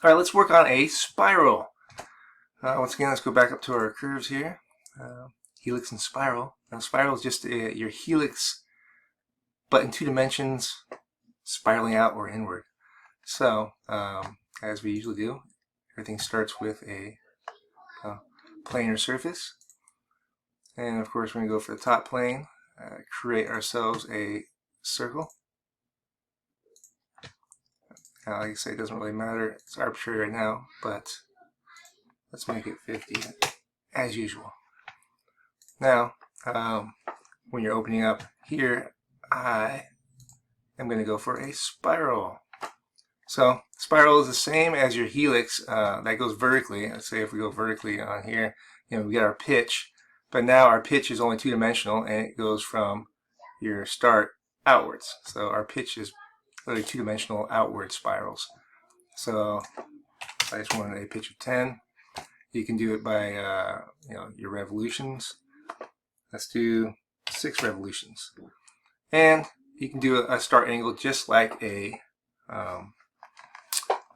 All right, let's work on a spiral. Once again, let's go back up to our curves here. Helix and spiral. Now, spiral is just your helix, but in 2 dimensions, spiraling out or inward. So, as we usually do, everything starts with a planar surface. And of course, we're going to go for the top plane, create ourselves a circle. Now, like I say, it doesn't really matter. It's arbitrary right now, but let's make it 50 as usual. Now, when you're opening up here, I am going to go for a spiral. So, spiral is the same as your helix that goes vertically. Let's say if we go vertically on here, we get our pitch, but now our pitch is only 2-dimensional and it goes from your start outwards. So our pitch is literally 2-dimensional outward spirals. So I just wanted a pitch of 10. You can do it by your revolutions. Let's do 6 revolutions. And you can do a start angle just like a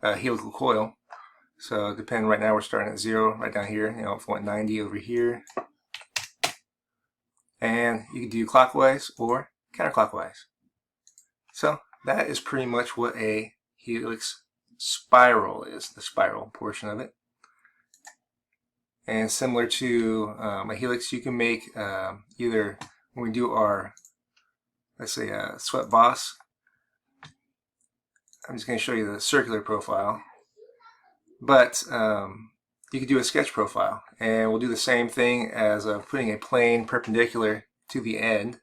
helical coil. So depending, right now we're starting at 0 right down here. If we want 90 over here. And you can do clockwise or counterclockwise. So that is pretty much what a helix spiral is, the spiral portion of it. And similar to a helix, you can make either, when we do our, let's say, swept boss, I'm just going to show you the circular profile, but you can do a sketch profile, and we'll do the same thing as putting a plane perpendicular to the end,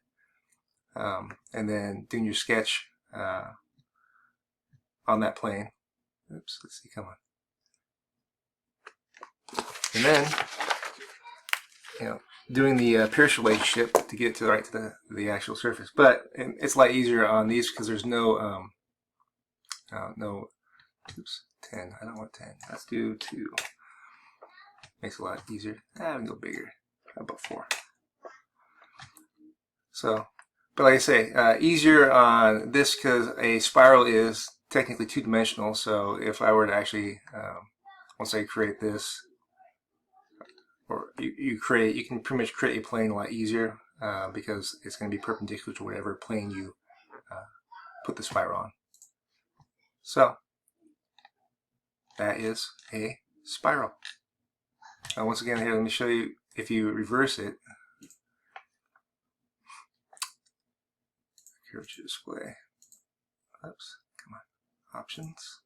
and then doing your sketch on that plane. Oops, let's see, come on. And then, doing the Pierce relationship to get it to the actual surface. But it's a lot easier on these because there's no, oops, 10. I don't want 10. Let's do 2. Makes it a lot easier. We can go bigger. How about 4? So, but like I say, easier on this because a spiral is technically 2-dimensional. So if I were to actually, once I create this, or you can pretty much create a plane a lot easier because it's going to be perpendicular to whatever plane you put the spiral on. So that is a spiral. Once again, here, let me show you. If you reverse it, curvature display. Oops, come on, options.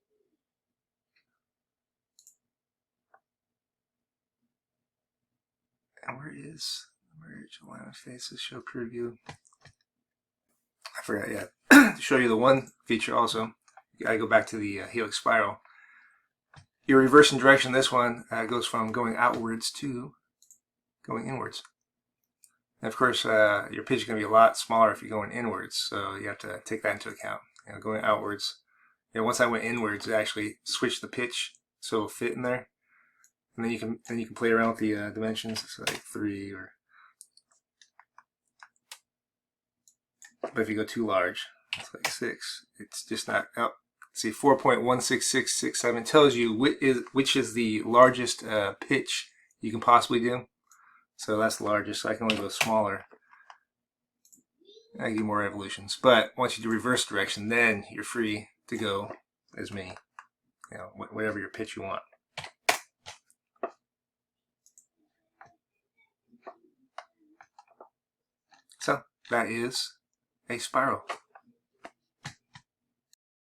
And where is merge alignment faces, show preview? I forgot yet. To show you the one feature also, I go back to the helix spiral. Your reversing direction, this one goes from going outwards to going inwards. And of course, your pitch is going to be a lot smaller if you're going inwards, so you have to take that into account. Going outwards. Once I went inwards, it actually switched the pitch so it'll fit in there. And then you can play around with the dimensions. It's like 3 or. But if you go too large, it's like 6. It's just not up. See, 4.16667 tells you which is the largest pitch you can possibly do. So that's the largest. So I can only go smaller. I can do more revolutions. But once you do reverse direction, then you're free to go as many, whatever your pitch you want. So that is a spiral.